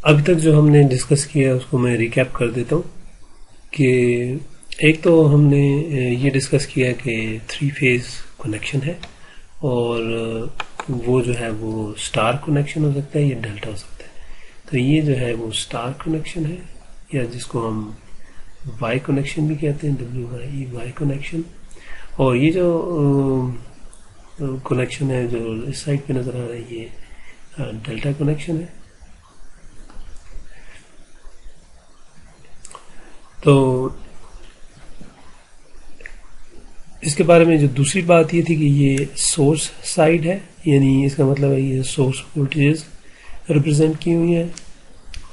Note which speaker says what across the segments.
Speaker 1: अभी तक जो हमने डिस्कस किया उसको मैं रिकैप कर देता हूँ कि एक तो हमने ये डिस्कस किया कि 3 फेज कनेक्शन है और वो जो है वो स्टार कनेक्शन हो सकता है या डेल्टा हो सकता है। तो ये जो है वो स्टार कनेक्शन है या जिसको हम वाई कनेक्शन भी कहते हैं, WYE कनेक्शन। और ये जो कनेक्शन है जो इस साइड पे नज़र आ रहा है ये डेल्टा कनेक्शन है। तो इसके बारे में जो दूसरी बात ये थी कि ये सोर्स साइड है, यानी इसका मतलब है ये सोर्स वोल्टेजेस रिप्रेजेंट की हुई है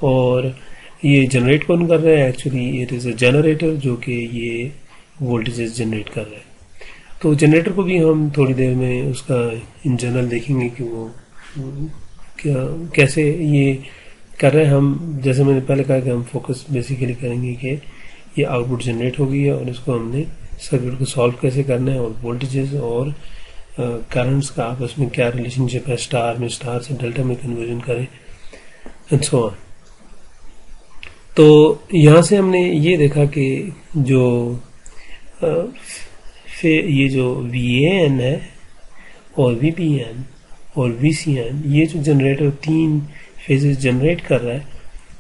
Speaker 1: और ये जनरेट कौन कर रहा है, actually it is a generator जो कि ये वोल्टेजेस जनरेट कर रहा है। तो जनरेटर को भी हम थोड़ी देर में उसका इन जनरल देखेंगे कि वो क्या कैसे ये कर रहे हैं। हम जैसे मैंने पहले कहा कि हम फोकस बेसिकली करेंगे कि ये आउटपुट जनरेट हो गई है और इसको हमने सर्किट को सॉल्व कैसे करना है और वोल्टेजेस और करंट्स का आपस में क्या रिलेशनशिप है, स्टार में स्टार से डेल्टा में कन्वर्जन करें एंड सो ऑन। तो यहाँ से हमने ये देखा कि जो ये जो VAN है और VBN और VCN, ये जो जनरेटर 3 फेजेस जनरेट कर रहा है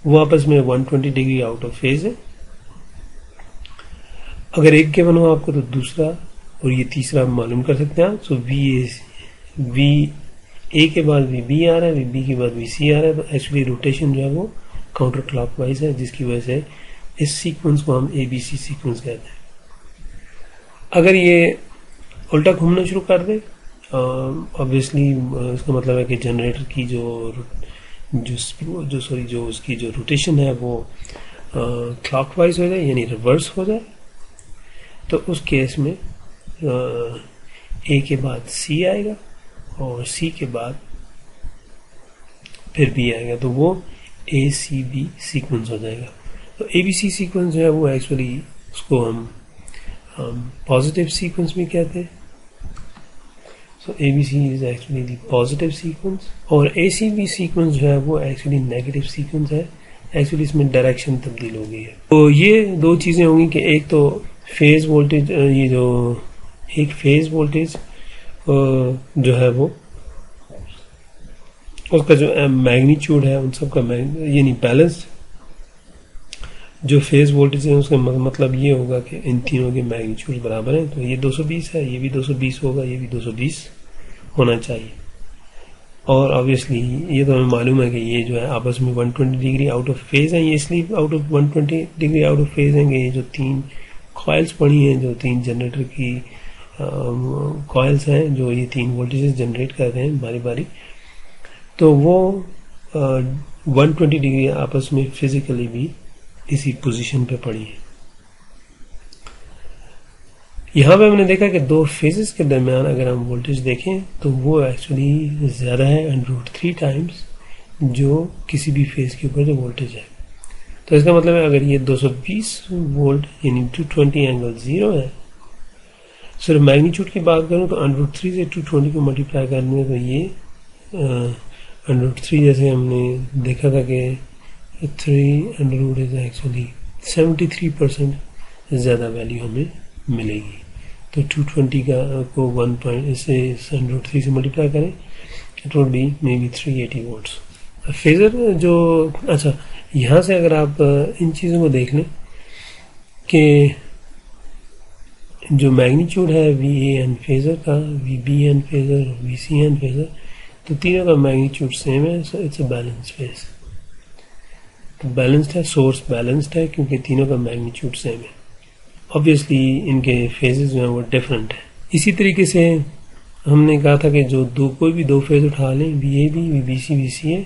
Speaker 1: वो आपस में 120 डिग्री आउट ऑफ फेज है। अगर एक गिवन हो आपको तो दूसरा और ये तीसरा मालूम कर सकते हैं आप। सो VA के बाद VB आ रहा है, VB के बाद VC आ रहा है। तो एक्चुअली रोटेशन जो है वो काउंटर क्लॉकवाइज है, जिसकी वजह से इस सीक्वेंस को हम ABC सीक्वेंस कहते हैं। अगर ये उल्टा घूमना शुरू कर दे, ऑब्वियसली इसका मतलब है कि जनरेटर की जो उसकी जो रोटेशन है वो क्लॉकवाइज हो जाए, यानी रिवर्स हो जाए। तो उस केस में A के बाद C आएगा और C के बाद फिर B आएगा, तो वो ACB सीक्वेंस हो जाएगा। तो ABC सीक्वेंस जो है वो एक्चुअली उसको हम पॉजिटिव सीक्वेंस भी कहते हैं। सो ABC is actually the positive sequence और ACB सीक्वेंस जो है वो एक्चुअली नेगेटिव सीक्वेंस है। एक्चुअली इसमें डायरेक्शन तब्दील हो गई है। तो ये दो चीजें होंगी कि एक तो फेज वोल्टेज, ये जो एक फेज वोल्टेज जो है वो उसका जो मैग्नीट्यूड है उन सब का यानी बैलेंस जो फेज वोल्टेज है उसका मतलब ये होगा कि इन तीनों के मैग्नीट्यूड बराबर हैं। तो ये 220 है, ये भी 220 होगा, ये भी 220 होना चाहिए। और ऑब्वियसली ये तो हमें मालूम है कि ये जो है आपस में 120 डिग्री आउट ऑफ फेज है। ये इसलिए out of 120 degree out of phase हैं कि ये जो 3 कॉइल्स पड़ी हैं, जो 3 जनरेटर की कॉइल्स हैं जो ये 3 वोल्टेजेस जनरेट कर रहे हैं बारी बारी, तो वो 120 डिग्री आपस में फिजिकली भी इसी पोजीशन पे पड़ी है। यहां पे हमने देखा कि 2 फेजेस के दरमियान अगर हम वोल्टेज देखें तो वो एक्चुअली ज्यादा है √3 टाइम्स जो किसी भी फेज के ऊपर जो वोल्टेज है। तो इसका मतलब है अगर ये 220 वोल्ट यानी 220 एंगल 0 है, सिर्फ मैग्नीट्यूड की बात करूं तो √3 से 220 को मल्टीप्लाई करने में तो ये √3 जैसे हमने देखा था कि 3 इज एक्चुअली 73% ज्यादा वैल्यू हमें मिलेगी। तो 220 का को 1 से √3 से मल्टीप्लाई करें, it would be may be 380 volts. Phasor जो अच्छा यहाँ से अगर आप इन चीज़ों को देख लें कि जो मैग्नीट्यूड है VAN फेजर का, VBN फेजर, VCN फेजर, तो तीनों का मैग्नीट्यूड सेम है। So it's a balanced phase. तो बैलेंस्ड है, सोर्स बैलेंस्ड है क्योंकि तीनों का मैग्नीट्यूड सेम है। ऑब्वियसली इनके फेजेस जो हैं वो डिफरेंट है। इसी तरीके से हमने कहा था कि जो कोई भी 2 फेज उठा लें, VAB, VBC, VCA,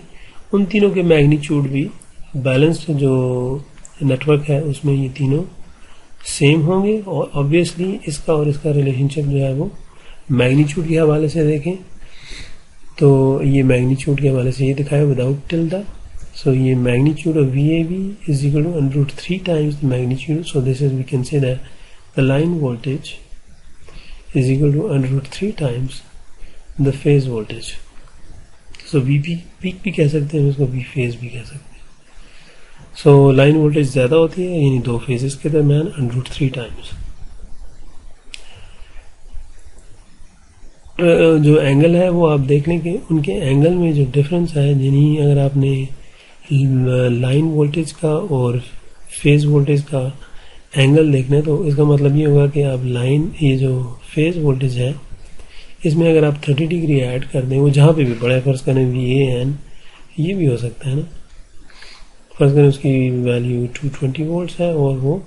Speaker 1: उन तीनों के मैग्नीट्यूड भी बैलेंस्ड जो नेटवर्क है उसमें ये तीनों सेम होंगे। और ऑब्वियसली इसका और इसका रिलेशनशिप जो है वो मैग्नीट्यूड के हवाले से देखें तो ये मैग्नीट्यूड के हवाले से ये दिखाया विदाउट टिल्डा। सो ये magnitude of VAB is equal to √3 times the magnitude. So this is, we can say that the line voltage is equal to √3 times the phase voltage. So VP peak भी कह सकते हैं, इसको V phase भी कह सकते हैं। So line voltage ज़्यादा होती है यानी दो फेजेस के दरमियान √3 टाइम्स। जो एंगल है वो आप देख लें कि उनके एंगल में जो डिफरेंस है, यानी अगर आपने लाइन वोल्टेज का और फेज वोल्टेज का एंगल देखना है तो इसका मतलब ये होगा कि आप लाइन, ये जो फेज वोल्टेज है इसमें अगर आप 30 डिग्री ऐड कर दें, वो जहाँ पे भी पड़े, फर्ज करें VAN, ये भी हो सकता है ना, फर्ज करें उसकी वैल्यू 220 वोल्ट्स है और वो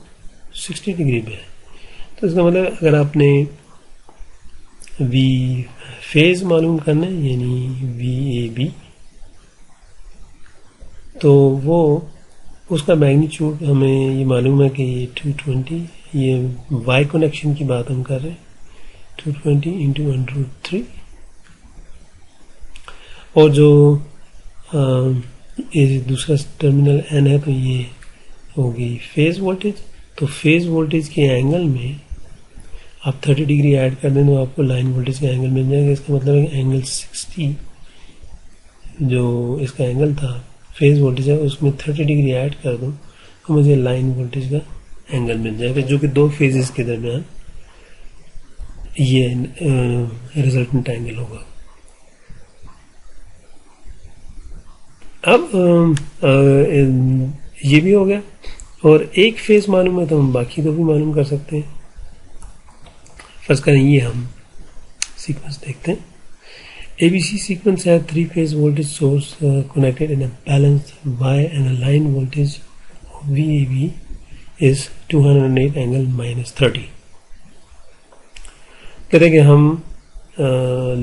Speaker 1: 60 डिग्री पे है, तो इसका मतलब अगर आपने फेज मालूम करना है यानी VAB, तो वो उसका मैग्नीट्यूड हमें ये मालूम है कि ये 220, ये Y कनेक्शन की बात हम कर रहे हैं, 220 इंटू √3, और जो ये दूसरा टर्मिनल N है तो ये होगी फेज वोल्टेज। तो फेज वोल्टेज के एंगल में आप 30 डिग्री ऐड कर दें तो आपको लाइन वोल्टेज का एंगल मिल जाएगा। इसका मतलब है एंगल 60 जो इसका एंगल था फेज वोल्टेज है उसमें 30 डिग्री ऐड कर दूं तो मुझे लाइन वोल्टेज का एंगल मिल जाएगा, जो कि दो फेजेस के दरमियान ये रिजल्टेंट एंगल होगा। अब ये भी हो गया, और एक फेज मालूम है तो हम बाकी दो भी मालूम कर सकते हैं। फर्स्ट करें ये हम सीक्वेंस देखते हैं। ABC सीक्वेंस है 3 phase voltage source connected in a balanced Y and a line voltage VAB is 208 angle -30। कहते हैं कि हम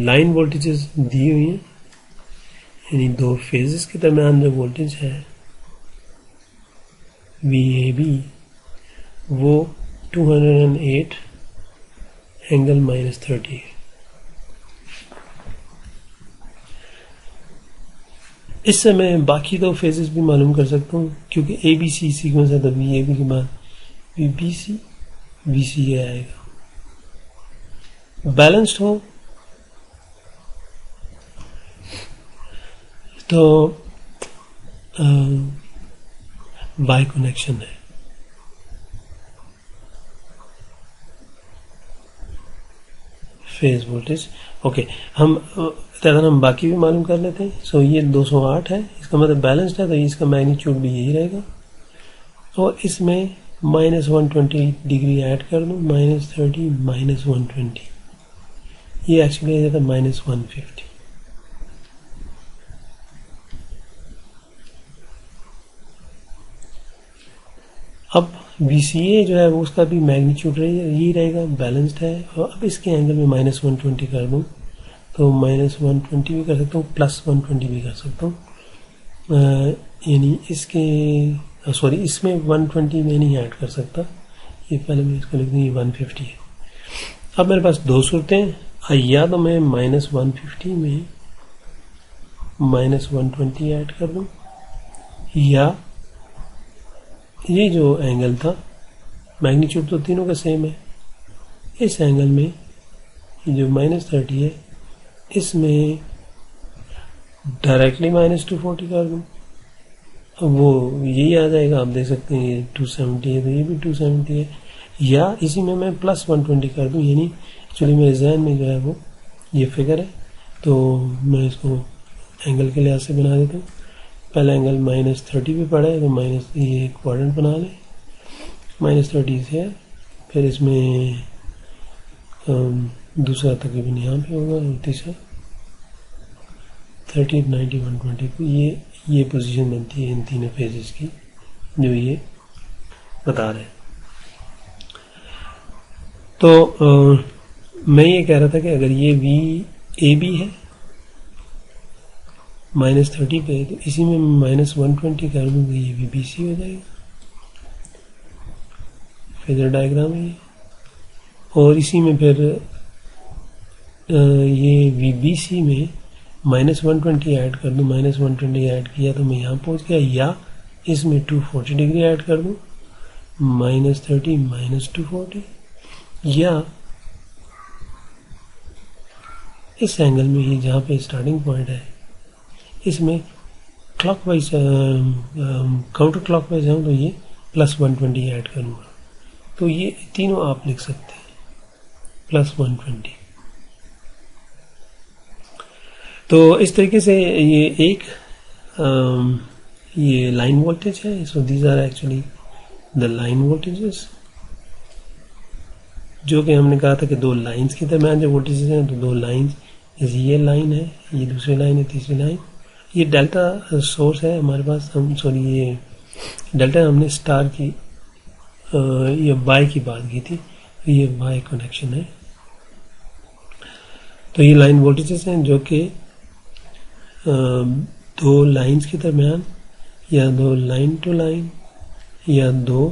Speaker 1: लाइन वोल्टेजेस दी हुई हैं, यानी दो फेजेस के दरमियान जो वोल्टेज है VAB वो 208 एंगल -30 है। इससे मैं बाकी दो फेजेस भी मालूम कर सकता हूँ, क्योंकि ABC सीक्वेंस है तो VAB के बाद VBC VCA आएगा। बैलेंस्ड हो तो Y कनेक्शन है। फेज वोल्टेज ओके, हम बाकी भी मालूम कर लेते हैं। सो ये 208 है, इसका मतलब बैलेंस्ड है तो इसका मैग्नीट्यूड भी यही रहेगा, और इसमें -120 डिग्री ऐड कर दूं, -30 -120, ये एक्चुअली आ जाता है -150। अब VCA जो है वो उसका भी मैग्नीट्यूड यही रहेगा, बैलेंस्ड है, और अब इसके एंगल में -120 कर दूं तो -120 भी कर सकता हूँ, +120 भी कर सकता हूँ, यानी इसके सॉरी इसमें 120 में नहीं ऐड कर सकता, ये पहले मैं इसको लिख दूँ, ये 150 है। अब मेरे पास दो सूरतें हैं, या तो मैं -150 में -120 ऐड कर दूँ, या ये जो एंगल था मैग्नीट्यूड तो तीनों का सेम है, इस एंगल में जो -30 है इसमें डायरेक्टली -240 कर दूं, वो यही आ जाएगा। आप देख सकते हैं ये 270 है तो ये भी 270 है, या इसी में मैं +120 कर दूं, यानी एक्चुअली मेरे जहन में जो है वो ये फिगर है, तो मैं इसको एंगल के लिहाज से बना देता हूँ। पहला एंगल -30 पे पड़ा है तो माइनस ये क्वाड्रेंट बना लें, -30 से, फिर इसमें दूसरा तकरीबन यहाँ पे होगा, और तीसरा 30 90 120 को ये पोजीशन बनती है इन तीनों फेजेस की जो ये बता रहे हैं। तो मैं ये कह रहा था कि अगर ये VAB है -30 पे, तो इसी में -120 कर दूंगा, ये VBC हो जाएगा, फेजर डायग्राम है ये, और इसी में फिर ये VBC में -120 ऐड कर दूं, -120 ऐड किया तो मैं यहाँ पहुँच गया, या इसमें 240 डिग्री ऐड कर दूं, -30 -240, या इस एंगल में ही जहाँ पे स्टार्टिंग पॉइंट है इसमें क्लॉकवाइज काउंटर क्लॉकवाइज हूँ तो ये +120 ऐड करूँगा, तो ये तीनों आप लिख सकते हैं +120। तो इस तरीके से ये एक ये लाइन वोल्टेज है। So these are actually the line voltages, जो कि हमने कहा था कि दो लाइंस की दरम्यान जो वोल्टेजेस हैं, तो दो लाइंस, जैसे ये लाइन है, ये दूसरी लाइन है, तीसरी लाइन, ये डेल्टा सोर्स है हमारे पास। हम सॉरी ये डेल्टा हमने स्टार की ये वाई की बात की थी, तो ये वाई कनेक्शन है। तो ये लाइन वोल्टेजेस हैं जो कि दो लाइंस के दरमियान या दो लाइन टू लाइन या दो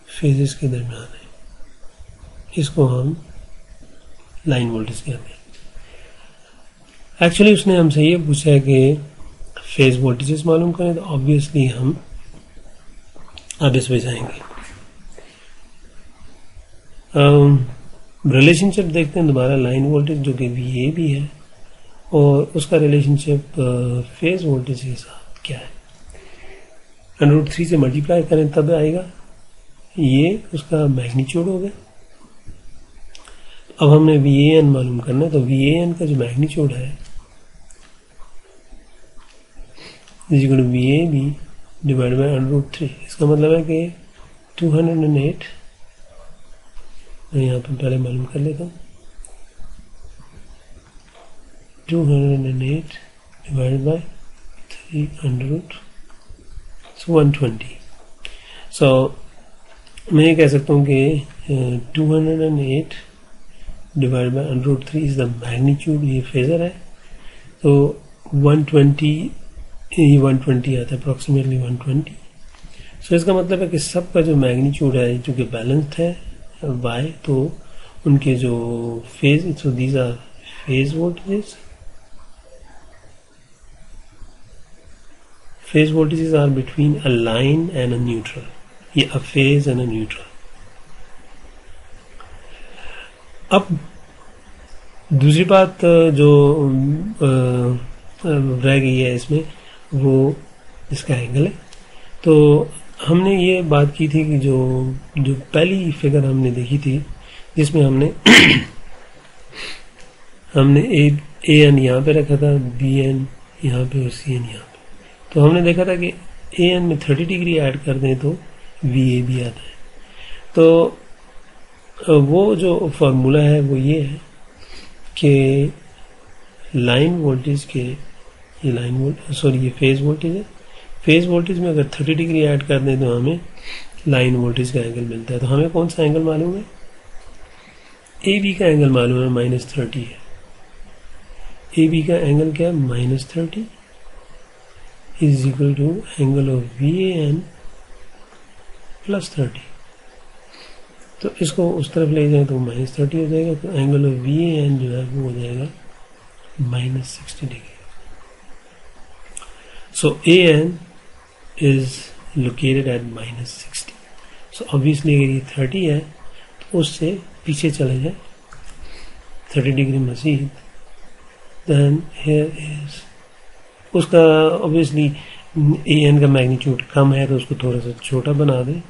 Speaker 1: फेजेस के दरमियान है, इसको हम लाइन वोल्टेज कहते हैं। एक्चुअली उसने हमसे ये पूछा है कि फेज वोल्टेजेस मालूम करें, तो ऑब्वियसली हम अब इस पे जाएंगे। रिलेशनशिप देखते हैं दोबारा, लाइन वोल्टेज जो कि VA भी है और उसका रिलेशनशिप फेज वोल्टेज के साथ क्या है। √3 से मल्टीप्लाई करें तब आएगा, ये उसका मैग्नीट्यूड हो गया। अब हमने VAN मालूम करना है, तो VAN का जो मैग्नीट्यूड है VAB डिवाइड बाय √3, इसका मतलब है कि 208, मैं यहाँ पर पहले मालूम कर लेता हूँ, 208 डिवाइड बाय 120। सो मैं ये कह सकता हूँ कि 208 divide by √3 is the magnitude, ये फेजर है। तो 120 ये 120 आता है, अप्रोक्सीमेटली 120। सो इसका मतलब है कि सबका जो मैग्नीट्यूड है चूँकि बैलेंस्ड है y, तो उनके जो phase, so these are phase voltages. Phase voltages are between a line and a neutral, ये a phase and a neutral. अब दूसरी बात जो रह गई है इसमें, वो इसका एंगल है। तो हमने ये बात की थी कि जो पहली फिगर हमने देखी थी जिसमें हमने AN यहाँ पे रखा था, BN यहाँ पे और CN यहाँ पे, तो हमने देखा था कि AN में 30 डिग्री ऐड कर दें तो VAB आता है। तो वो जो फॉर्मूला है वो ये है कि लाइन वोल्टेज के, ये लाइन वोल्टेज सॉरी ये फेज वोल्टेज है, फेज वोल्टेज में अगर 30 डिग्री ऐड कर दें तो हमें लाइन वोल्टेज का एंगल मिलता है। तो हमें कौन सा एंगल मालूम है? AB का एंगल मालूम है, -30 है। AB का एंगल क्या है? -30 is equal to angle of VAN +30। तो इसको उस तरफ ले जाए तो -30 हो जाएगा, तो एंगल ऑफ VAN जो है वो हो जाएगा -60 degree. So AN is located at -60. So obviously अगर ये 30 है तो उससे पीछे चले जाए 30 डिग्री मजीद, then here is उसका obviously AN का मैग्नीट्यूड कम है तो उसको थोड़ा सा छोटा बना दें,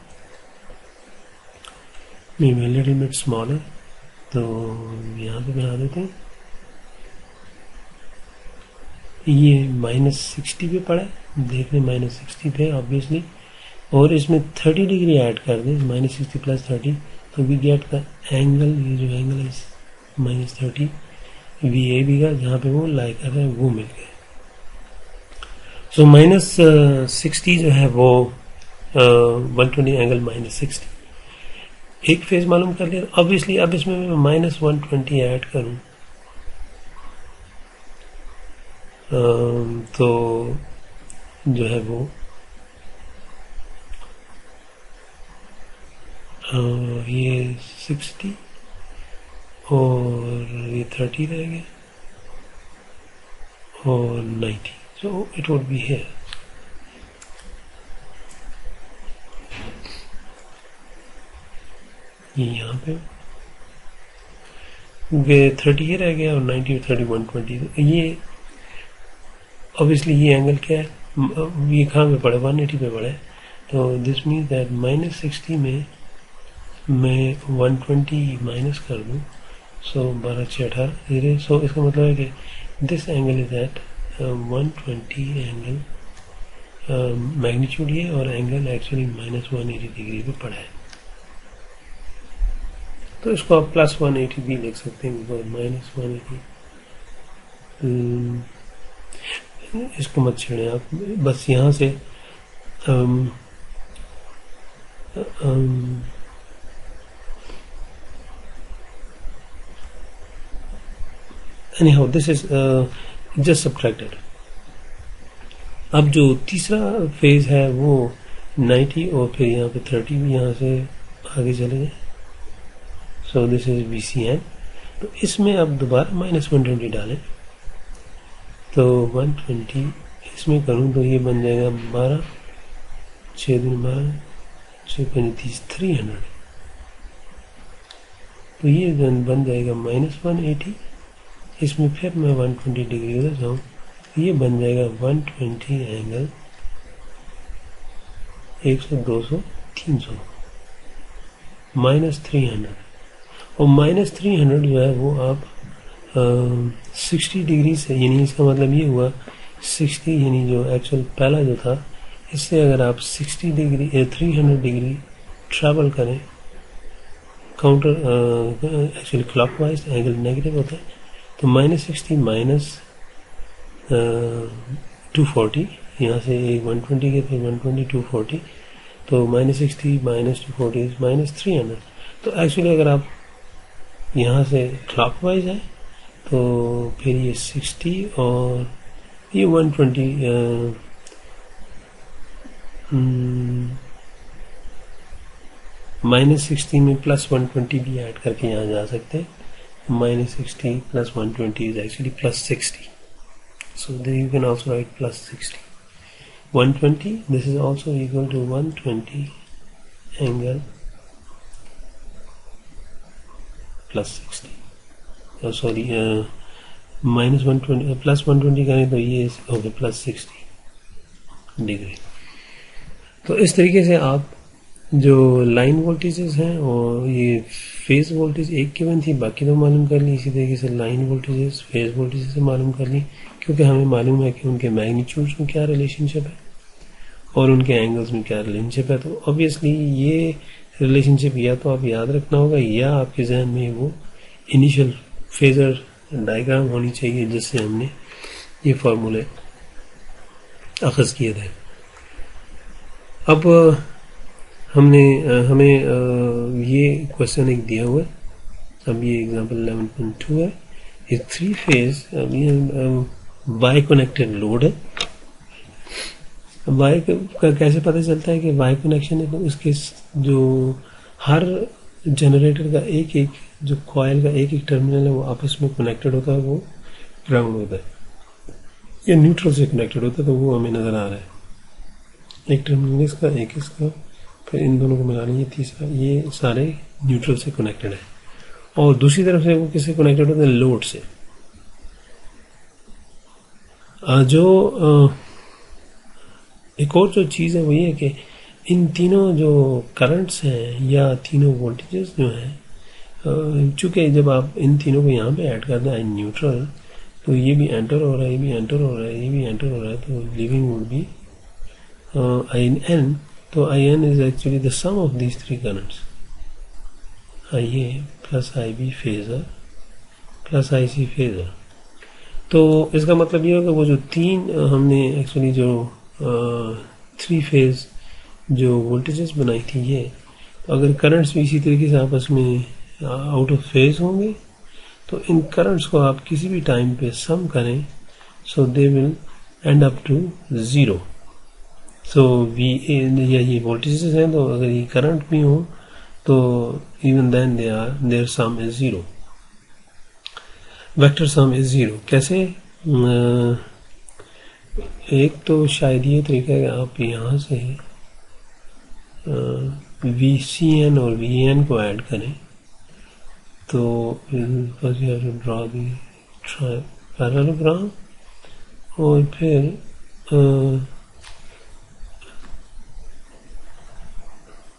Speaker 1: maybe a little bit smaller, तो यहाँ पे बना देते हैं। ये -60 पे पड़ा है, देखने -60 पे ऑब्वियसली, और इसमें 30 डिग्री ऐड कर दें, -60 + 30, तो वी गेट का एंगल, ये जो एंगल है -30 VAB का, जहाँ पे वो लाई कर रहे हैं वो मिल गया। सो -60 जो है वो 120 एंगल -60, एक फेज मालूम कर लिया। ऑब्वियसली अब इसमें मैं -120 ऐड करूँ तो जो है वो ये 60 और ये 30 रह गया और 90, so it would be here। ये यहाँ पे 30 ही रह गया और 90 और 30 120, तो ये ऑब्वियसली ये एंगल क्या है, ये कहाँ पे पड़े, 180 पे पड़े, तो दिस मीन्स दैट -60 में मैं 120 माइनस कर दूँ, सो 12×6=18, सो इसका मतलब है कि this angle is at 120 angle, magnitude ये, और एंगल एक्चुअली -180 डिग्री पे पड़ा है। तो इसको आप +180 भी लिख सकते हैं, बिकॉज -180, इसको मत छेड़ें आप, बस यहाँ से anyhow this is just subtracted। अब जो तीसरा फेज है वो 90 और फिर यहाँ पे 30 भी यहाँ से आगे चले गए, सो दिस इज VCN। तो इसमें अब दोबारा -120 डालें, तो 120 इसमें करूँ तो ये बन जाएगा 12, 6 दिन 12, 6 35 300, तो ये बन जाएगा -180। इसमें फिर मैं 120 डिग्री उधर जाऊँ, ये बन जाएगा 120 एंगल 100, 200, 300, -300, और -300 जो है वो आप 60 डिग्री से, यानी इसका मतलब ये हुआ 60, यानी जो एक्चुअल पहला जो था, इससे अगर आप 60 डिग्री 300 डिग्री ट्रैवल करें counter, actually clockwise angle negative होता है, तो -60 -240, यहाँ से एक 120 के फिर 120 240, तो -60 -240 -300। तो एक्चुअली अगर आप यहाँ से क्लॉकवाइज है तो फिर ये 60 और ये 120 -60 में +120 भी ऐड करके यहाँ जा सकते हैं। -60 + 120 is actually +60, so then you can also write +60, 120, this is also equal to 120 angle +60, sorry -120 +120 करें तो ये हो गया +60 डिग्री। तो इस तरीके से आप जो लाइन वोल्टेजेस हैं और ये फेज वोल्टेज एक गिवन थी, बाकी तो मालूम कर ली, इसी तरीके से लाइन वोल्टेजेस फेज वोल्टेजेस से मालूम कर ली, क्योंकि हमें मालूम है कि उनके मैग्नीट्यूड्स में क्या रिलेशनशिप है और उनके एंगल्स में क्या रिलेशनशिप है। तो ऑब्वियसली ये रिलेशनशिप या तो आप याद रखना होगा या आपके जहन में वो इनिशियल फेजर डायग्राम होनी चाहिए जिससे हमने ये फार्मूले अखज़ किए थे। अब हमें ये क्वेश्चन एक दिया हुआ है, अब ये एग्जांपल 11.2 है, ये 3 फेज वाई कनेक्टेड लोड है। वाई का कैसे पता चलता है कि वाई कनेक्शन है, तो उसके जो हर जनरेटर का एक एक जो कॉइल का एक एक टर्मिनल है वो आपस में कनेक्टेड होता है, वो ग्राउंड होता है या न्यूट्रल से कनेक्टेड होता है, तो वो हमें नजर आ रहा है, एक टर्मिनल इसका एक इसका, फिर इन दोनों को मिला ये तीसरा, ये सारे न्यूट्रल से कनेक्टेड है। और दूसरी तरफ से वो किससे कनेक्टेड होता है, लोड से। जो एक और जो चीज़ है वो ये है कि इन तीनों जो करंट्स हैं या तीनों वोल्टेजेस जो हैं, चूंकि जब आप इन तीनों को यहाँ पे ऐड कर दें इन न्यूट्रल, तो ये भी एंटर हो रहा है, ये भी एंटर हो रहा है, ये भी एंटर हो रहा है, तो लिविंग वुड बी IN। तो IN is actually the sum of these three currents, IA plus IB phasor plus IC phasor. तो इसका मतलब ये होगा वो जो तीन हमने एक्चुअली जो 3 फेज जो वोल्टेजेस बनाई थी, ये तो अगर करंट्स भी इसी तरीके से आपस में आउट ऑफ फेज होंगे, तो इन करंट्स को आप किसी भी टाइम पे सम करें, so they will end up to 0। So ये वोल्टेजेस हैं, तो अगर ये करंट भी हो तो even then there sum is 0, vector sum is 0। कैसे? एक तो शायद ये तरीका है आप यहाँ से VCN और VN को ऐड करें, तो first you have to draw the parallelogram और फिर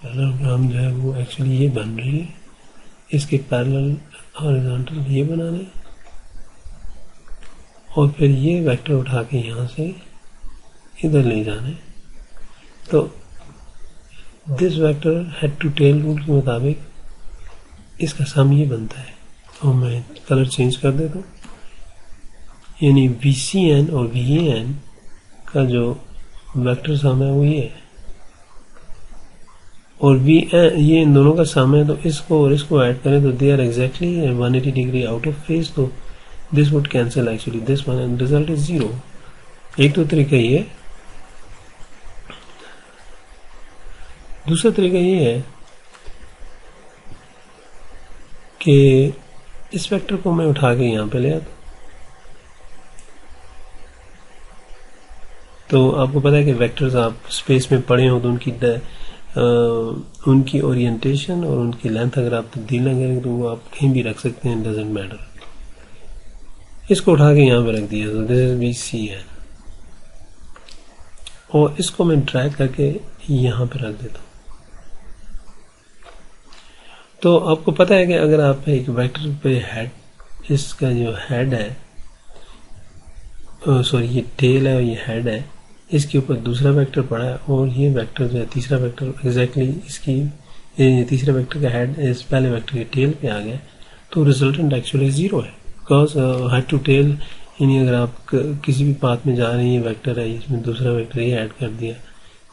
Speaker 1: पैरेललोग्राम जो है वो एक्चुअली ये बन रही है, इसके पैरेलल हॉरिजॉन्टल ये बनाने और फिर ये वेक्टर उठा के यहाँ से इधर ले जाने। तो this vector head to tail rule के मुताबिक इसका सम ये बनता है। तो मैं कलर चेंज कर देता हूँ, यानी VCN और VAN का जो वेक्टर सम है वो ये है, और ये इन दोनों का सम है। तो इसको और इसको ऐड करें तो they are exactly 180 degree out of phase, तो this would cancel actually this one and result is 0। एक तो तरीका ये है। दूसरा तरीका ये है कि इस वेक्टर को मैं उठा के यहाँ पे ले आता। तो आपको पता है कि वेक्टर्स आप स्पेस में पढ़े हो तो उनकी ओरिएंटेशन और उनकी लेंथ अगर आप तब्दील ना करें तो वो आप कहीं भी रख सकते हैं, डजेंट मैटर। इसको उठा के यहाँ पे रख दिया, तो दिस इज VCN, और इसको मैं ड्रैग करके यहाँ पे रख देता हूँ। तो आपको पता है कि अगर आप एक वेक्टर पे हेड, इसका जो हेड है, सॉरी ये टेल है और ये हेड है, इसके ऊपर दूसरा वेक्टर पड़ा है और ये वेक्टर जो है तीसरा वेक्टर एग्जैक्टली इसकी तीसरे वेक्टर का हेड इस पहले वेक्टर के टेल पे आ गया, तो रिजल्टेंट एक्चुअली 0 है। बिकॉज हेड टू टेल, यानी अगर आप किसी भी पाथ में जा रहे हैं, ये वेक्टर है, इसमें दूसरा वेक्टर ये ऐड कर दिया,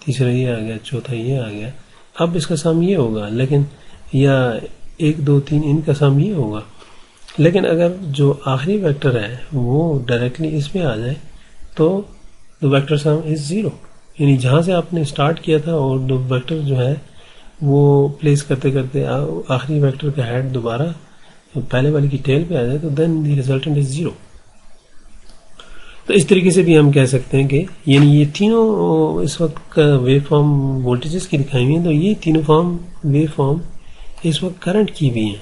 Speaker 1: तीसरा ये आ गया, चौथा ये आ गया, अब इसका सम ये होगा, लेकिन या 1 2 3 इनका सम ये होगा। लेकिन अगर जो आखिरी वेक्टर है वो डायरेक्टली इसमें आ जाए तो द वेक्टर सम इज 0, यानी जहां से आपने स्टार्ट किया था और द वेक्टर जो है वो प्लेस करते करते आखिरी वेक्टर का हेड दोबारा पहले वाले की टेल पे आ जाए तो देन द रिजल्टेंट इज 0। तो इस तरीके से भी हम कह सकते हैं कि यानी ये तीनों इस वक्त वेव फॉर्म वोल्टेजेस की दिखाई हुई है, तो ये तीनों वेव फॉर्म इस वक्त करंट की भी हैं।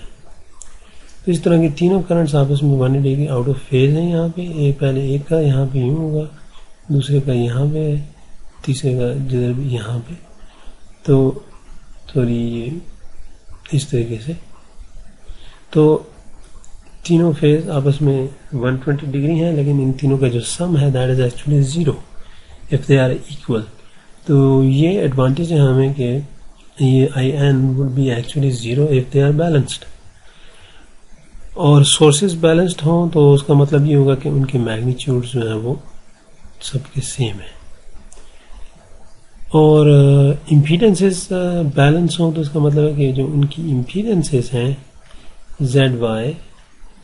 Speaker 1: तो इस तरह के तीनों करंट्स आपस में 180 डिग्री आउट ऑफ फेज हैं। यहाँ पे पहले एक का यहाँ पे यूं होगा, दूसरे का यहाँ पे, तीसरे का जिधर भी यहाँ पे, तो सॉरी ये इस तरीके से। तो तीनों फेज आपस में 120 डिग्री हैं, लेकिन इन तीनों का जो सम है that is actually 0 if they are equal. तो ये एडवांटेज है हमें कि ये IN would be actually 0 if they are balanced। और सोर्सेज बैलेंस्ड हों तो उसका मतलब ये होगा कि उनके मैग्नीट्यूड जो है वो सबके सेम है, और इम्पीडेंसेस बैलेंस हों तो इसका मतलब है कि जो उनकी इम्पीडेंसेस हैं ZY,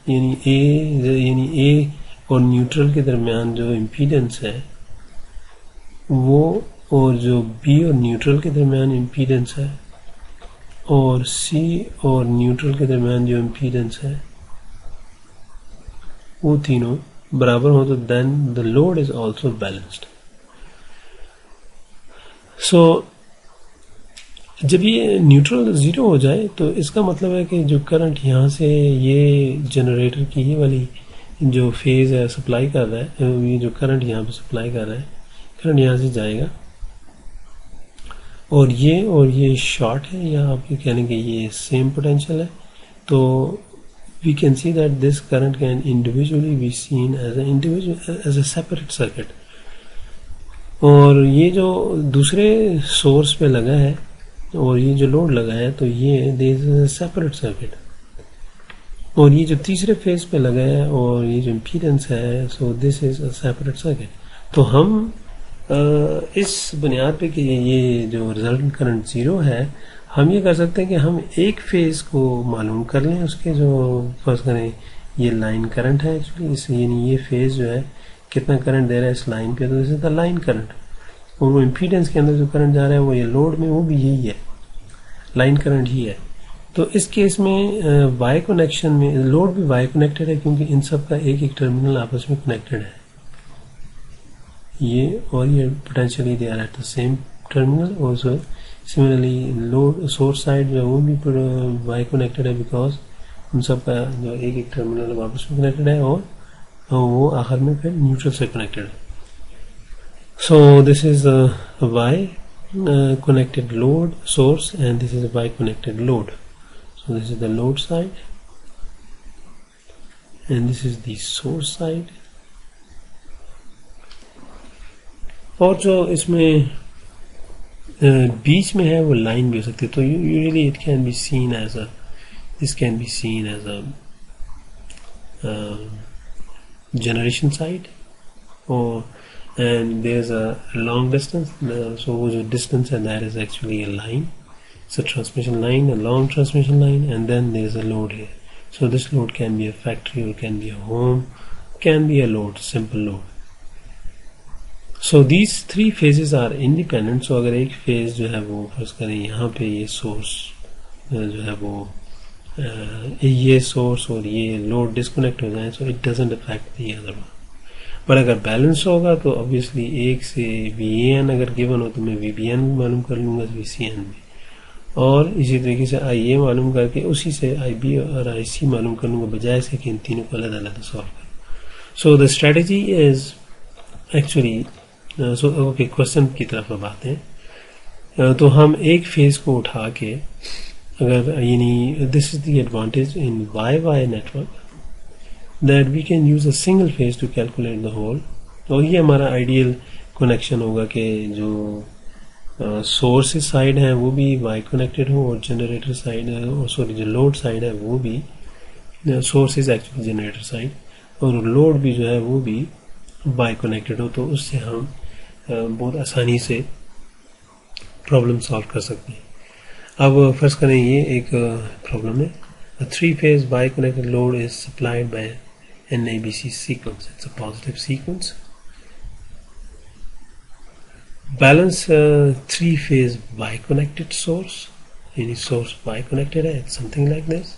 Speaker 1: यानी A और न्यूट्रल के दरमियान जो इम्पीडेंस है वो, और जो B और न्यूट्रल के दरमियान इम्पीडेंस है, और C और न्यूट्रल के दरमियान जो इम्पीडेंस है वो तीनों बराबर हो, तो then the load is also balanced. So जब ये न्यूट्रल 0 हो जाए तो इसका मतलब है कि जो करंट यहाँ से ये जनरेटर की ये वाली जो फेज है सप्लाई कर रहा है, ये जो करंट यहाँ पे सप्लाई कर रहा है, करंट यहाँ से जाएगा और ये शॉर्ट है, या आप ये कह लें कि ये सेम पोटेंशियल है। तो we can see that this current can individually be seen as a separate circuit। और ये जो दूसरे सोर्स पे लगा है और ये जो लोड लगा है तो ये there is a separate circuit। और ये जो तीसरे फेज पे लगा है और ये जो इम्पीडेंस है, so this is a separate circuit। तो हम इस बुनियाद पे कि ये जो रिजल्टेंट करंट 0 है, हम ये कर सकते हैं कि हम एक फेज को मालूम कर लें, उसके जो फर्ज करें ये लाइन करंट है एक्चुअली, यानी ये फेज जो है कितना करंट दे रहा है इस लाइन पे, तो this is the line current. और वो इम्पीडेंस के अंदर जो करंट जा रहा है वो ये लोड में, वो भी यही है, लाइन करंट ही है। तो इस केस में वाई कनेक्शन में लोड भी वाई कनेक्टेड है, क्योंकि इन सब का एक एक टर्मिनल आपस में कनेक्टेड है, ये और ये potentially they are at the same terminal. और सिमिलरली लोड सोर्स साइड जो है वो भी वाई कनेक्टेड है, बिकॉज उन सब का जो एक एक टर्मिनल आपस में कनेक्टेड है और वो आखिर में फिर न्यूट्रल से कनेक्टेड है। So this is a Y connected load source, and this is a Y connected load. So this is the load side and this is the source side. और जो इसमें बीच में है वो लाइन भी हो सकती है. तो usually it can be seen as a this can be seen as a generation side, or and there's a long distance, so the distance and that is actually a line. It's a transmission line, a long transmission line, and then there's a load here. So this load can be a factory or can be a home, can be a load, simple load. So these three phases are independent. So अगर एक phase जो है वो फर्ज करें यहाँ पे ये source जो है वो ये सोर्स और ये लोड डिस्कनेक्ट हो जाए, so it doesn't affect the other one. पर अगर बैलेंस होगा तो ऑब्वियसली एक से VAN अगर गिवन हो तो मैं VBN भी मालूम कर लूंगा, VCN भी, और इसी तरीके से IA मालूम करके उसी से IB और IC मालूम कर लूंगा, बजाय से कि इन तीनों को अलग अलग सॉल्व करूं. So the strategy is actually, so okay question की तरफ अब आते हैं. तो हम एक फेज को उठा के अगर यानी this is the advantage in Y network that we can use a single phase to calculate the whole. और ये हमारा आइडियल कनेक्शन होगा कि जो सोर्स साइड है वो भी वाई कनेक्टेड हो और जनरेटर साइड और सॉरी जो लोड साइड है वो भी, source is actually generator side, और लोड भी जो है वो भी वाई कनेक्टेड हो. तो उससे हम बहुत आसानी से प्रॉब्लम सॉल्व कर सकते हैं. अब फर्ज करें ये एक प्रॉब्लम है. A three-phase bi-connected load is supplied by an ABC sequence. It's a positive sequence. Balance three-phase bi-connected source. Any source bi-connected है, it's something like this.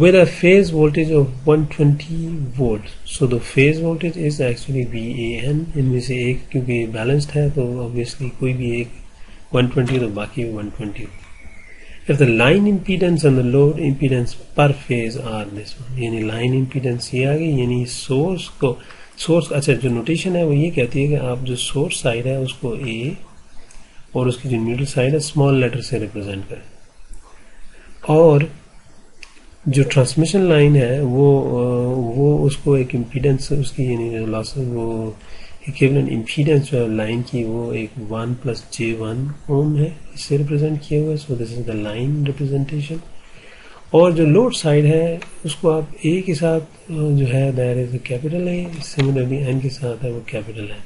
Speaker 1: With a phase voltage of 120 volts. So the phase voltage is actually VAN. इनमें से एक क्योंकि balanced है तो obviously कोई भी एक 120 तो बाकी 120. If the line impedance and the load impedance per phase are this one, यानी line impedance ये आ गई, यानी सोर्स को अच्छा जो नोटेशन है वो ये कहती है कि आप जो सोर्स साइड है उसको A और उसकी जो न्यूट्रल साइड है स्मॉल लेटर से रिप्रेजेंट करें, और जो ट्रांसमिशन लाइन है वो उसको एक इम्पीडेंस उसकी यानी लॉस वो इक्विवेलेंट इम्पीडेंस जो है लाइन की वो एक 1+J1 ओम है, इससे रिप्रेजेंट किया हुआ है. सो this is the line representation. और जो लोड साइड है उसको आप A के साथ जो है that is capital A, similarly N के साथ है वो कैपिटल है.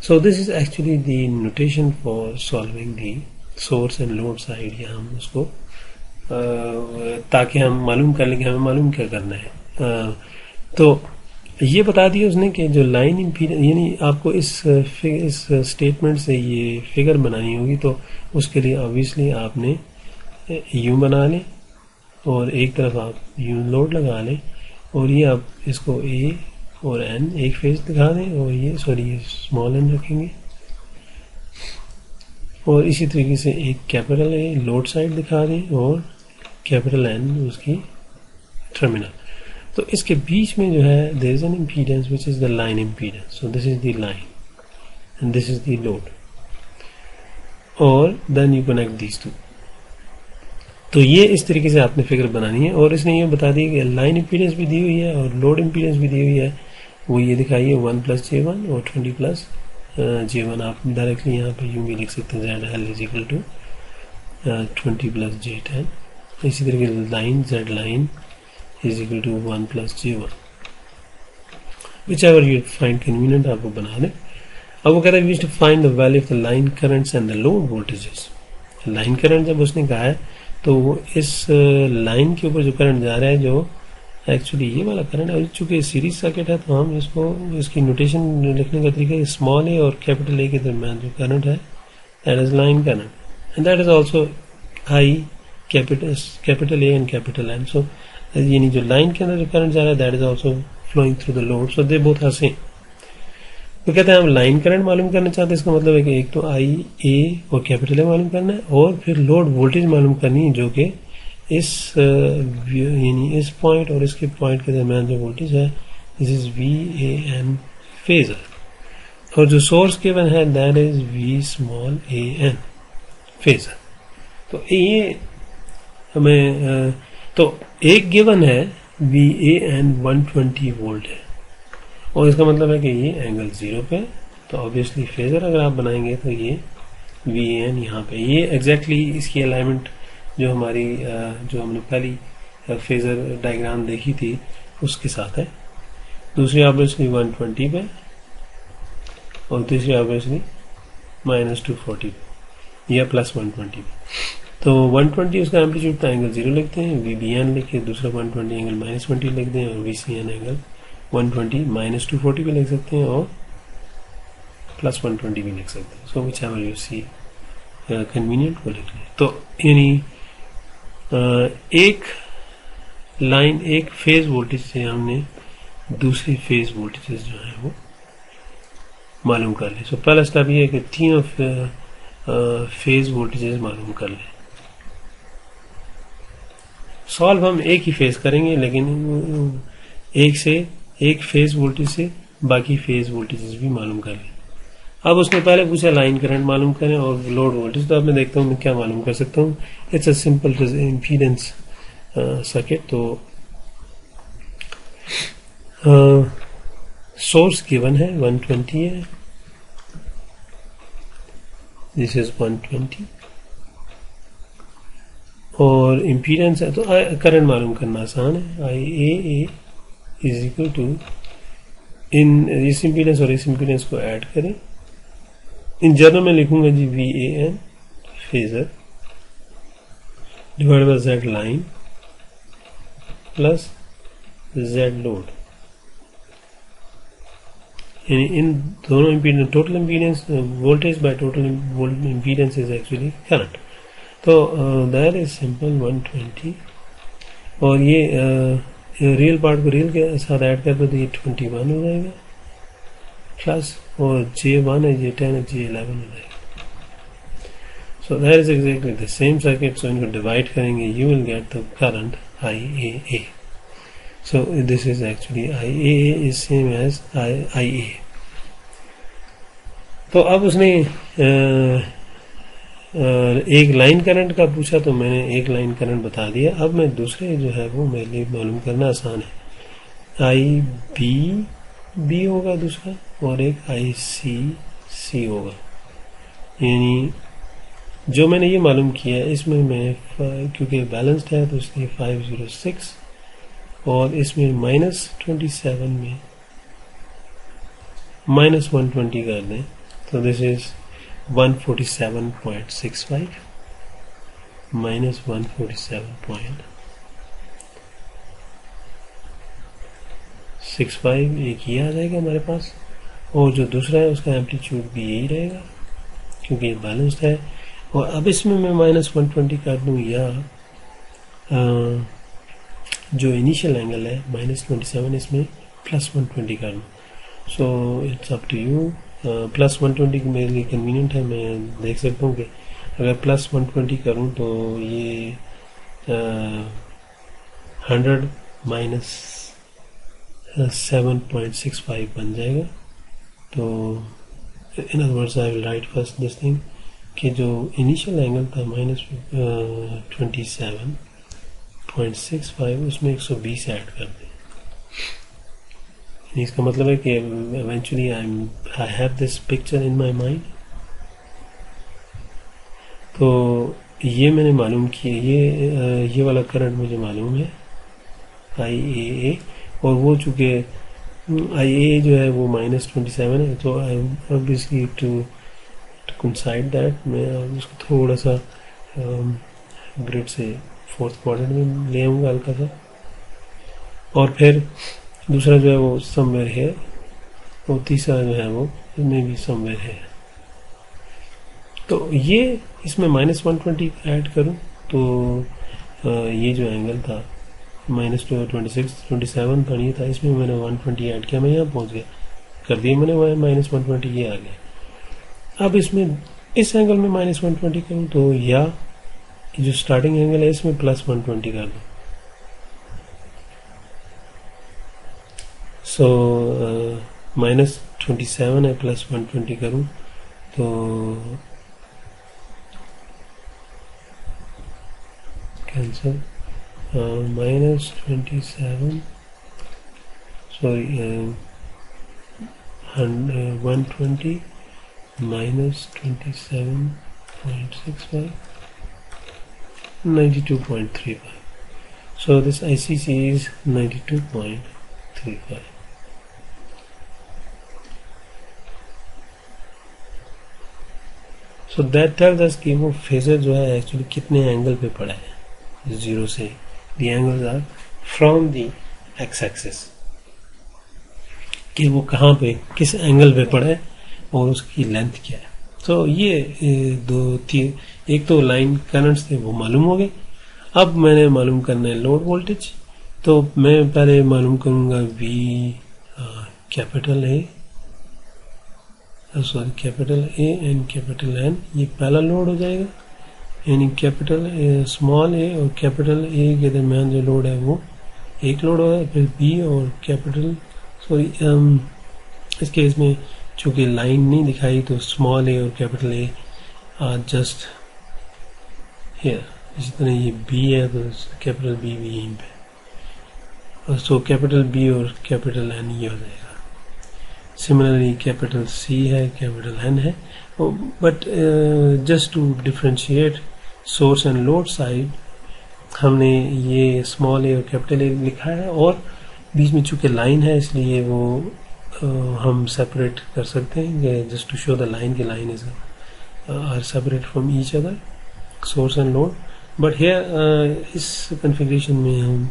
Speaker 1: सो this is actually the notation for solving the source and load side. या हम उसको ताकि हम मालूम कर लें कि हमें मालूम क्या करना है. तो ये बता दिया उसने कि जो लाइन इम्पीडेंस यानी आपको इस स्टेटमेंट से ये फिगर बनानी होगी, तो उसके लिए ऑब्वियसली आपने यू बना लें और एक तरफ आप यू लोड लगा लें, और ये आप इसको A और N एक फेज दिखा दें, और ये स्मॉल n रखेंगे, और इसी तरीके से एक कैपिटल A लोड साइड दिखा दें और कैपिटल N उसकी टर्मिनल. तो इसके बीच में जो है there is an impedance which is the line impedance. So this is the line and this is the load, और then you connect these two. तो ये इस तरीके से आपने फिगर बनानी है, और इसने ये बता दिया कि लाइन इम्पीडेंस भी दी हुई है और लोड इम्पीडेंस भी दी हुई है. वो ये दिखाइए 1+J1 और 20+J1. आप डायरेक्टली यहाँ पे यूँ भी लिख सकते हैं ZL इज टू 20+J10. इसी तरीके line Z line is equal to 1+J1, whichever you find convenient आप वो बना दें. अब वो कह रहा है we wish to find the value of the line currents and the load voltages. Line current जब उसने कहा है तो वो इस लाइन के ऊपर जो करंट जा रहा है, जो एक्चुअली ये वाला करंट है, चूंकि सीरीज सर्किट है तो हम इसको इसकी नोटेशन लिखने का तरीका स्मॉल ए और कैपिटल ए के दरमियान जो करंट है that is line current, and that is also I capital A and capital N. So यानी जो लाइन के अंदर जो करंट जा रहा है that is also flowing through the load. So they both are same. तो कहते हैं हम लाइन करंट मालूम करना चाहते हैं, इसका मतलब है कि एक तो आई ए और कैपिटल ए मालूम करना है, और फिर लोड वोल्टेज मालूम करनी है जो कि इस यानी इस पॉइंट और इसके पॉइंट के दरमियान जो वोल्टेज है दिस इज VAN फेजर. और जो सोर्स गिवन है that is V small A N phasor. तो ये हमें तो एक गिवन है वी ए एन 120 वोल्ट है, और इसका मतलब है कि ये एंगल 0 पे है। तो ऑब्वियसली फेजर अगर आप बनाएंगे तो ये वी ए एन यहाँ पे, ये एग्जैक्टली इसकी अलाइनमेंट जो हमारी जो हमने पहली फेजर डायग्राम देखी थी उसके साथ है। दूसरी ऑब्वियसली 120 पे और तीसरी ऑब्वियसली -240 या +120 पे। तो 120 उसका एम्पलीट्यूड था, एंगल 0 लिखते हैं, वी बी एन लिखे, दूसरा 120 एंगल -20 लिख दें, और वी सी एन एंगल 120 -240 भी लिख सकते हैं और +120 भी लिख सकते हैं। So whichever you see convenient वो लिख लें। तो यानी एक लाइन एक फेज वोल्टेज से हमने दूसरी फेज वोल्टेजेस जो है वो मालूम कर ले। सो पहला स्टेप ये है कि तीनों फेज वोल्टेजेस मालूम कर ले। सॉल्व हम एक ही फेज करेंगे, लेकिन एक फेज वोल्टेज से बाकी फेज वोल्टेजेस भी मालूम कर ले। अब उसने पहले पूछा लाइन करंट मालूम करें और लोड वोल्टेज, तो अब मैं देखता हूँ मैं क्या मालूम कर सकता हूँ। It's a simple impedance circuit. तो सोर्स गिवन है 120 है, दिस इज 120, और इम्पीडेंस है तो करंट मालूम करना आसान है। आई ए इज इक्वल टू, इन इस इम्पीडेंस और इस इम्पीडेंस को ऐड करें। इन जनरल में लिखूंगा जी V A N phasor divide by Z line plus Z load, यानी इन दोनों impedance, total impedance voltage by total impedance is actually current. तो दैट इज सिंपल 120, और ये रियल पार्ट को रियल के साथ ऐड कर दो तो ये 21 हो जाएगा प्लस, और J1 है, J10 है, J11 हो जाएगा। So that is exactly the same circuit. So इनको डिवाइड करेंगे, you will get the current IAA। So this is actually IAA is same as IA। तो अब उसने एक लाइन करंट का पूछा तो मैंने एक लाइन करंट बता दिया। अब मैं दूसरे जो है वो मेरे लिए मालूम करना आसान है। IB होगा दूसरा, और एक ICC होगा। यानी जो मैंने ये मालूम किया है इसमें मैं क्योंकि बैलेंस्ड है तो इसलिए 506, और इसमें -27 में -120 कर दें तो दिस इज 147.65 -147.65 एक ये आ जाएगा हमारे पास, और जो दूसरा है उसका एम्पलीट्यूड भी यही रहेगा क्योंकि ये बैलेंस्ड है। और अब इसमें मैं -120 कर दूं, या जो इनिशियल एंगल है -27 इसमें +120 कर दूं। So it's up to you. +120 मेरे लिए कन्वीनियंट है, मैं देख सकता हूँ कि अगर +120 करूँ तो ये 100 -7.65 बन जाएगा। तो in other words I will write first this thing कि जो इनिशियल एंगल था -27.65 उसमें 120 ऐड कर दें। इसका मतलब है कि eventually I have this picture in my mind। तो ये मैंने मालूम किया, ये वाला करंट मुझे मालूम है IAA, और वो चूंकि IA जो है वो -27 है तो आई obviously to coincide that मैं उसको थोड़ा सा ग्रिड से 4th क्वाड्रेंट में ले आऊँगा हल्का सा, और फिर दूसरा जो है वो समवेयर है, और तीसरा जो है वो इसमें भी समवेयर है। तो ये इसमें -120 ऐड करूं तो ये जो एंगल था -27 था, ये था, इसमें मैंने 120 ऐड किया, मैं यहाँ पहुंच गया, कर दिया मैंने -120, ये आ गया। अब इसमें इस एंगल में -120 करूं तो या जो स्टार्टिंग एंगल है इसमें +120 कर दूं। सो 27 है, प्लस 120 करूँ तो cancel, -27 sorry 120 -27.65 92.35. So this ICC is 92.35. So that tells us कि वो फेजर जो है एक्चुअली कितने एंगल पे पड़ा है 0 से. The angles are from the x-axis, कि वो कहाँ पे किस एंगल पे पड़ा है और उसकी लेंथ क्या है. तो ये एक तो लाइन करंट्स थे वो मालूम हो गए. अब मैंने मालूम करना है लोड वोल्टेज. तो मैं पहले मालूम करूंगा V capital A and capital N. ये पहला लोड हो जाएगा, यानी कैपिटल स्मॉल a और कैपिटल A के दरमियान जो लोड है वो एक लोड होगा. फिर B और कैपिटल इस केस में चूंकि लाइन नहीं दिखाई तो स्मॉल a और capital A are just here. इसी तरह ये B है तो कैपिटल B भी यहीं पे. सो कैपिटल B और कैपिटल N ये हो जाएगा. सिमिलरली कैपिटल C है, कैपिटल N है. But just to differentiate source and load side हमने ये स्मॉल a और कैपिटल A लिखा है, और बीच में चूंकि लाइन है इसलिए वो हम सेपरेट कर सकते हैं just to show the line की line is are separate from each other source and load. But here इस कॉन्फ़िगरेशन में हम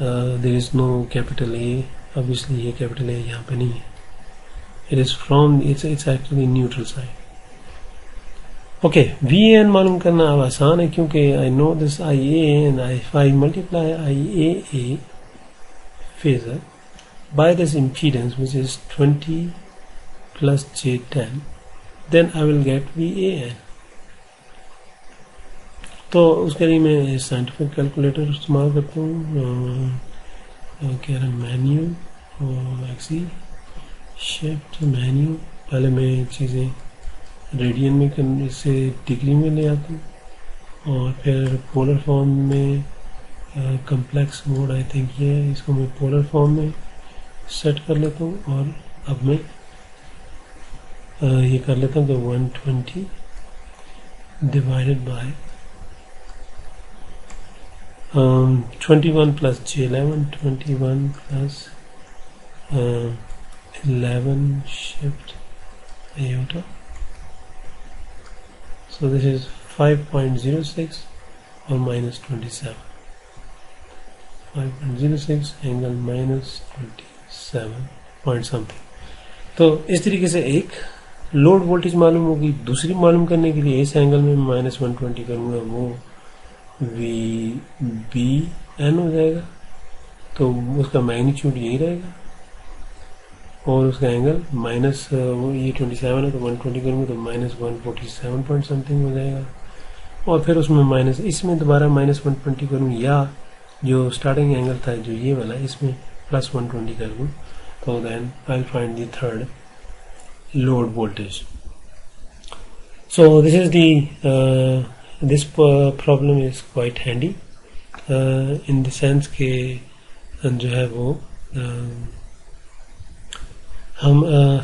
Speaker 1: there is no capital A. Obviously ये कैपिटल A यहाँ पे नहीं है. It is from its actually neutral side. Okay, VAN मालूम करना अब आसान है क्योंकि I know this IA and if I multiply IAA phasor by this impedance which is 20 plus J10, then I will get VAN. तो उसके लिए मैं साइंटिफिक कैलकुलेटर इस्तेमाल करता हूँ. मेन्यू और एक्सी शिफ्ट मेन्यू. पहले मैं चीज़ें रेडियन में इससे डिग्री में ले आता हूँ, और फिर पोलर फॉर्म में कम्प्लेक्स मोड आई थिंक ये है, इसको मैं पोलर फॉर्म में सेट कर लेता हूँ. और अब मैं ये कर लेता हूँ कि 120 divided by 21 plus J11, 21 plus 11 shift iota. So this is 5.06 or minus 27. 5.06 angle minus 27 point something. तो इस तरीके से एक लोड वोल्टेज मालूम होगी. दूसरी मालूम करने के लिए इस एंगल में माइनस 120 करूँगा, वो VBN हो जाएगा. तो उसका मैग्नीट्यूड यही रहेगा और उसका एंगल माइनस ये 27 है तो 120 करूँगा तो माइनस 147 पॉइंट समथिंग हो जाएगा. और फिर उसमें माइनस, इसमें दोबारा माइनस 120 करूँ, या जो स्टार्टिंग एंगल था जो ये वाला इसमें प्लस 120 कर दूँ, तो then I will find the third load voltage. So this is this problem is quite handy in the sense के जो है वो हम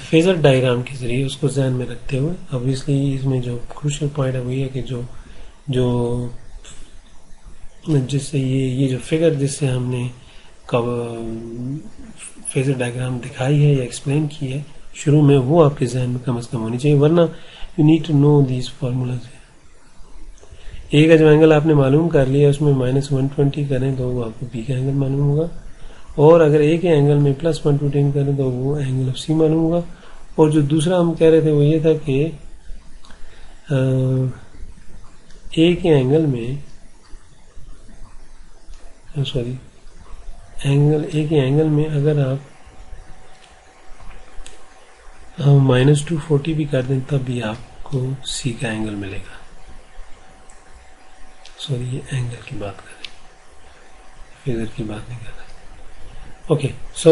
Speaker 1: फेजर डायग्राम के जरिए उसको ध्यान में रखते हुए, ऑब्वियसली इसमें जो क्रूशियल पॉइंट है वो ये है कि जो जिससे ये जो फिगर जिससे हमने फेजर डायग्राम दिखाई है या एक्सप्लेन की है शुरू में, वो आपके जहन में कम से कम होनी चाहिए. वरना you need to know these formulas. A का जो एंगल आपने मालूम कर लिया उसमें माइनस 120 करें तो वो आपको बी का एंगल मालूम होगा, और अगर ए के एंगल में प्लस 120 करें तो वो एंगल ऑफ सी मालूम होगा. और जो दूसरा हम कह रहे थे वो ये था कि ए के एंगल में ए के एंगल में अगर आप माइनस 240 भी कर दें तब भी आपको सी का एंगल मिलेगा. सॉरी, ये एंगल की बात करें, फेजर की बात नहीं कर रहे. ओके, सो